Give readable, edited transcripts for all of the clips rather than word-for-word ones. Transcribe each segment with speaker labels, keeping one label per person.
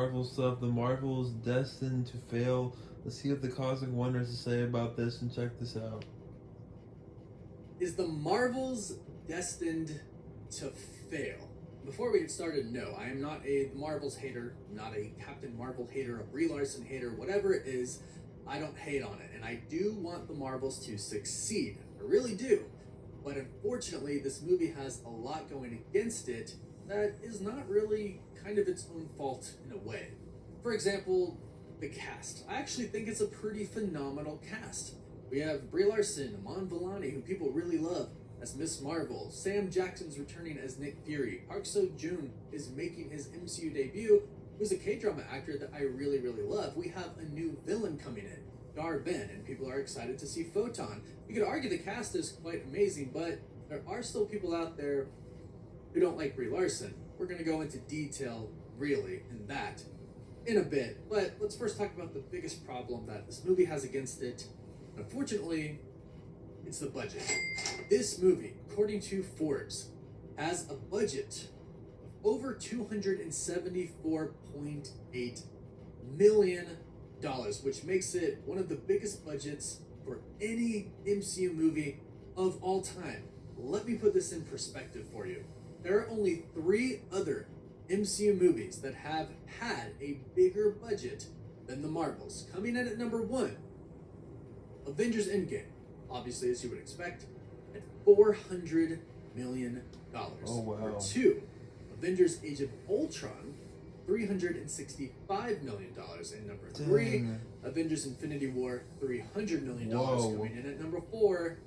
Speaker 1: Marvel stuff. The Marvel's destined to fail. Let's see what the Cosmic Wonder has to say about this and check this out.
Speaker 2: Is the Marvels destined to fail? Before we get started, no, I am not a Marvels hater, not a Captain Marvel hater, a Brie Larson hater, whatever it is. I don't hate on it, and I do want the Marvels to succeed. I really do. But unfortunately, this movie has a lot going against it that is not really kind of its own fault in a way. For example, the cast. I actually think it's a pretty phenomenal cast. We have Brie Larson, Iman Vellani, who people really love, as Miss Marvel. Sam Jackson's returning as Nick Fury. Park Seo-joon is making his MCU debut, who's a K-drama actor that I really, really love. We have a new villain coming in, Dar-Ben, and people are excited to see Photon. You could argue the cast is quite amazing, but there are still people out there who don't like Brie Larson. We're going to go into detail, really, in that in a bit. But let's first talk about the biggest problem that this movie has against it. Unfortunately, it's the budget. This movie, according to Forbes, has a budget of over $274.8 million, which makes it one of the biggest budgets for any MCU movie of all time. Let me put this in perspective for you. There are only 3 other MCU movies that have had a bigger budget than the Marvels. Coming in at number 1, Avengers Endgame, obviously as you would expect, at $400 million.
Speaker 1: Oh, wow.
Speaker 2: Number 2, Avengers Age of Ultron, $365 million. And number 3,
Speaker 1: Dang.
Speaker 2: Avengers Infinity War, $300 million.
Speaker 1: Whoa.
Speaker 2: Coming in at number 4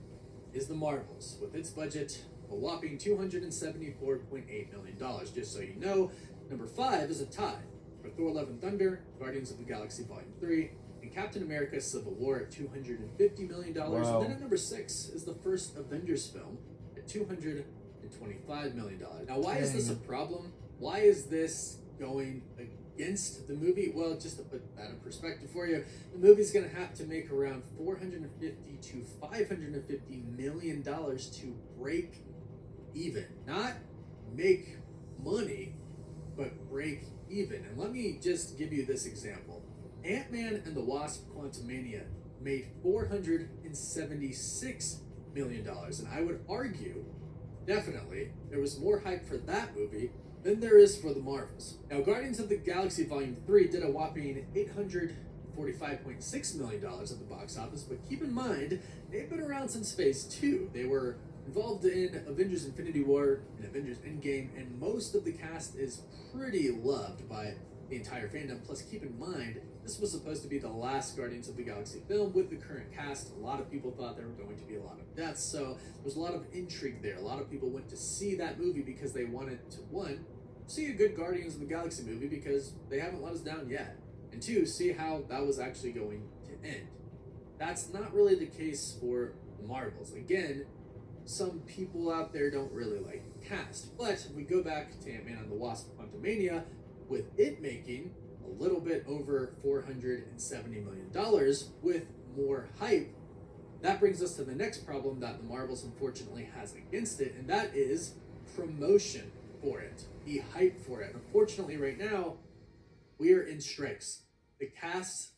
Speaker 2: is the Marvels, with its budget a whopping $274.8 million. Just so you know, number 5 is a tie for Thor: Love and Thunder, Guardians of the Galaxy Volume 3, and Captain America: Civil War at $250 million.
Speaker 1: Wow.
Speaker 2: And then at number 6 is the first Avengers film at $225 million. Now, why is this a problem? Why is this going against the movie? Well, just to put that in perspective for you, the movie's going to have to make around $450 to $550 million to break even. Not make money, but break even. And let me just give you this example. Ant-Man and the Wasp: Quantumania made $476 million, and I would argue, definitely, there was more hype for that movie than there is for the Marvels. Now, Guardians of the Galaxy Volume 3 did a whopping $845.6 million at the box office, but keep in mind, they've been around since Phase 2. They were involved in Avengers Infinity War and Avengers Endgame, and most of the cast is pretty loved by the entire fandom. Plus, keep in mind, this was supposed to be the last Guardians of the Galaxy film with the current cast. A lot of people thought there were going to be a lot of deaths, so there's a lot of intrigue there. A lot of people went to see that movie because they wanted to, 1, see a good Guardians of the Galaxy movie because they haven't let us down yet, and 2, see how that was actually going to end. That's not really the case for the Marvels. Again, some people out there don't really like the cast, but if we go back to Ant-Man and the Wasp: Quantumania, with it making a little bit over $470 million with more hype, that brings us to the next problem that the Marvels unfortunately has against it, and that is promotion for it, the hype for it. Unfortunately, right now, we are in strikes. The cast,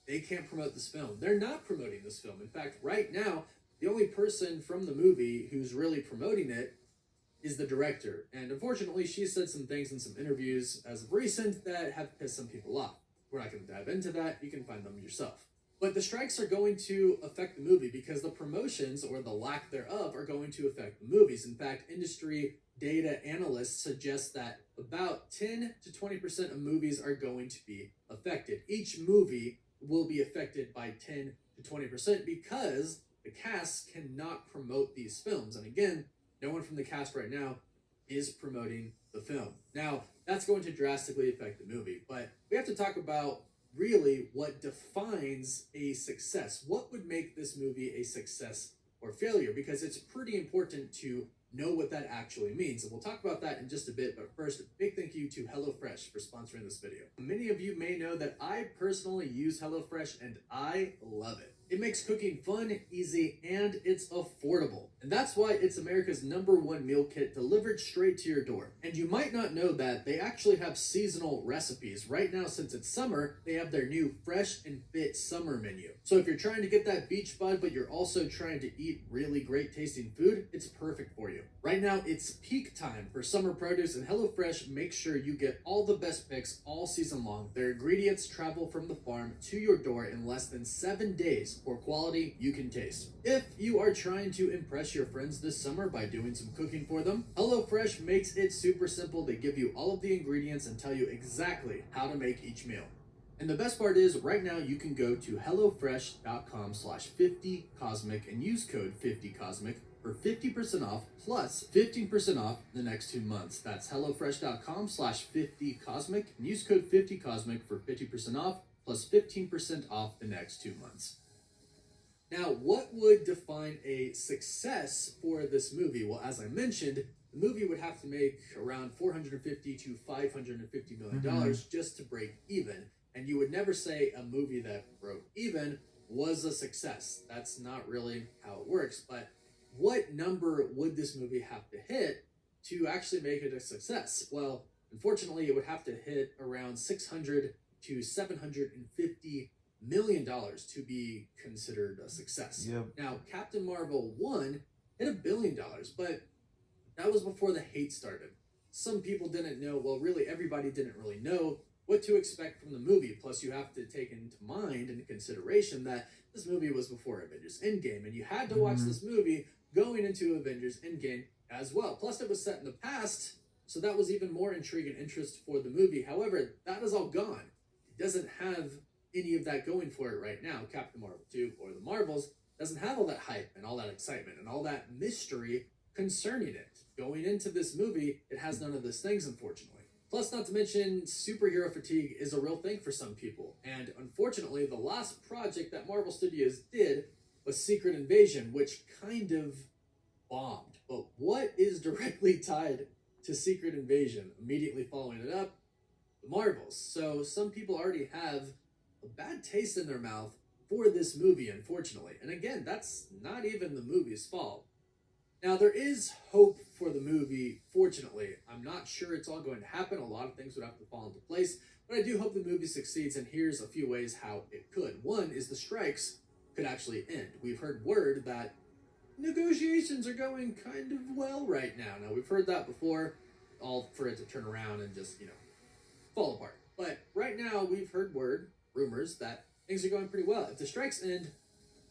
Speaker 2: they can't promote this film. They're not promoting this film. In fact, right now, the only person from the movie who's really promoting it is the director. And unfortunately, she said some things in some interviews as of recent that have pissed some people off. We're not going to dive into that. You can find them yourself. But the strikes are going to affect the movie because the promotions, or the lack thereof, are going to affect the movies. In fact, industry data analysts suggest that about 10 to 20% of movies are going to be affected. Each movie will be affected by 10 to 20% because the cast cannot promote these films. And again, no one from the cast right now is promoting the film. Now, that's going to drastically affect the movie, but we have to talk about really what defines a success. What would make this movie a success or failure? Because it's pretty important to know what that actually means. And we'll talk about that in just a bit, but first, a big thank you to HelloFresh for sponsoring this video. Many of you may know that I personally use HelloFresh and I love it. It makes cooking fun, easy, and it's affordable. And that's why it's America's #1 meal kit delivered straight to your door. And you might not know that they actually have seasonal recipes. Right now, since it's summer, they have their new Fresh and Fit summer menu. So if you're trying to get that beach bud, but you're also trying to eat really great tasting food, it's perfect for you. Right now, it's peak time for summer produce, and HelloFresh makes sure you get all the best picks all season long. Their ingredients travel from the farm to your door in less than 7 days for quality you can taste. If you are trying to impress your friends this summer by doing some cooking for them, HelloFresh makes it super simple. They give you all of the ingredients and tell you exactly how to make each meal. And the best part is, right now you can go to hellofresh.com/50cosmic and use code 50cosmic for 50% off plus 15% off the next 2 months. That's hellofresh.com/50cosmic and use code 50cosmic for 50% off plus 15% off the next 2 months. Now, what would define a success for this movie? Well, as I mentioned, the movie would have to make around $450 to $550 million just to break even. And you would never say a movie that broke even was a success. That's not really how it works. But what number would this movie have to hit to actually make it a success? Well, unfortunately, it would have to hit around $600 to $750 million to be considered a success.
Speaker 1: Yep.
Speaker 2: Now, Captain Marvel 1 hit $1 billion, but that was before the hate started. Some people didn't know, well, really, everybody didn't really know what to expect from the movie. Plus, you have to take into mind and consideration that this movie was before Avengers Endgame, and you had to watch this movie going into Avengers Endgame as well. Plus, it was set in the past, so that was even more intrigue and interest for the movie. However, that is all gone. It doesn't have any of that going for it right now. Captain Marvel 2 or the Marvels doesn't have all that hype and all that excitement and all that mystery concerning it. Going into this movie, it has none of those things, unfortunately. Plus, not to mention, superhero fatigue is a real thing for some people. And unfortunately, the last project that Marvel Studios did was Secret Invasion, which kind of bombed. But what is directly tied to Secret Invasion immediately following it up? The Marvels. So some people already have a bad taste in their mouth for this movie, unfortunately. And again, that's not even the movie's fault. Now, there is hope for the movie, fortunately. I'm not sure it's all going to happen. A lot of things would have to fall into place. But I do hope the movie succeeds, and here's a few ways how it could. One is the strikes could actually end. We've heard word that negotiations are going kind of well right now. Now, we've heard that before, all for it to turn around and just, fall apart. But right now, we've heard rumors that things are going pretty well. If the strikes end,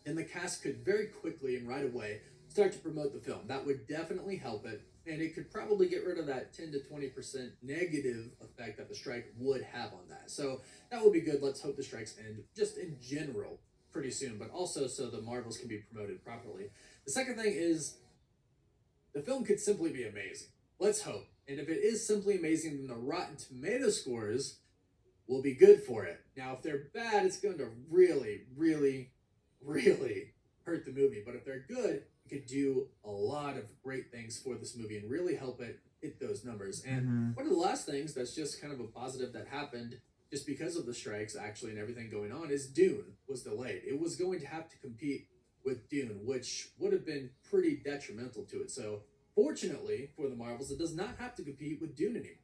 Speaker 2: then the cast could very quickly and right away start to promote the film. That would definitely help it, and it could probably get rid of that 10 to 20% negative effect that the strike would have on that. So that would be good. Let's hope the strikes end just in general pretty soon, but also so the Marvels can be promoted properly. The second thing is the film could simply be amazing. Let's hope. And if it is simply amazing, then the Rotten Tomato scores will be good for it. Now, if they're bad, it's going to really, really, really hurt the movie. But if they're good, it could do a lot of great things for this movie and really help it hit those numbers. And one of the last things that's just kind of a positive that happened just because of the strikes, actually, and everything going on, is Dune was delayed. It was going to have to compete with Dune, which would have been pretty detrimental to it. So, fortunately for the Marvels, it does not have to compete with Dune anymore.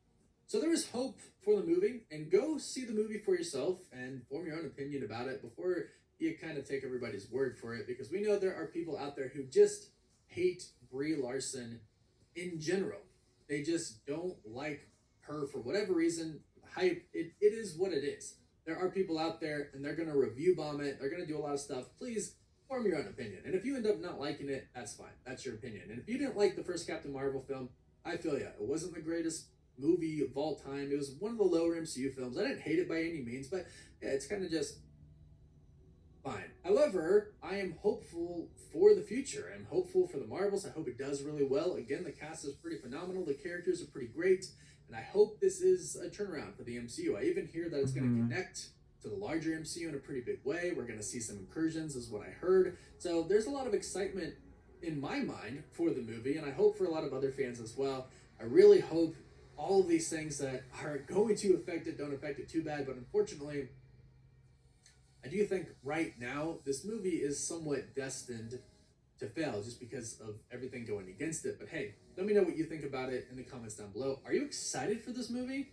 Speaker 2: So there is hope for the movie, and go see the movie for yourself and form your own opinion about it before you kind of take everybody's word for it, because we know there are people out there who just hate Brie Larson in general. They just don't like her for whatever reason. Hype, it is what it is. There are people out there, and they're going to review bomb it. They're going to do a lot of stuff. Please form your own opinion. And if you end up not liking it, that's fine. That's your opinion. And if you didn't like the first Captain Marvel film, I feel ya. It wasn't the greatest movie of all time. It was one of the lower MCU films. I didn't hate it by any means, but yeah, it's kind of just fine. However, I am hopeful for the future. I'm hopeful for the Marvels. I hope it does really well. Again, the cast is pretty phenomenal. The characters are pretty great. And I hope this is a turnaround for the MCU. I even hear that it's going to connect to the larger MCU in a pretty big way. We're going to see some incursions, is what I heard. So there's a lot of excitement in my mind for the movie, and I hope for a lot of other fans as well. I really hope all of these things that are going to affect it don't affect it too bad, but unfortunately, I do think right now this movie is somewhat destined to fail just because of everything going against it. But hey, let me know what you think about it in the comments down below. Are you excited for this movie?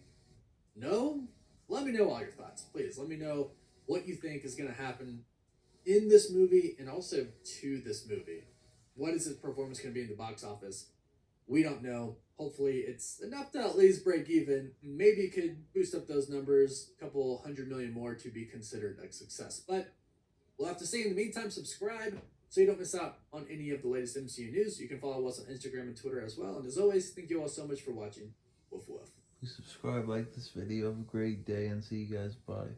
Speaker 2: No? Let me know all your thoughts. Please let me know what you think is going to happen in this movie and also to this movie. What is his performance going to be in the box office? We don't know. Hopefully it's enough to at least break even. Maybe it could boost up those numbers, a couple 100 million more to be considered a success. But we'll have to see. In the meantime, subscribe so you don't miss out on any of the latest MCU news. You can follow us on Instagram and Twitter as well. And as always, thank you all so much for watching. Woof woof.
Speaker 1: Please subscribe, like this video. Have a great day, and see you guys. Bye.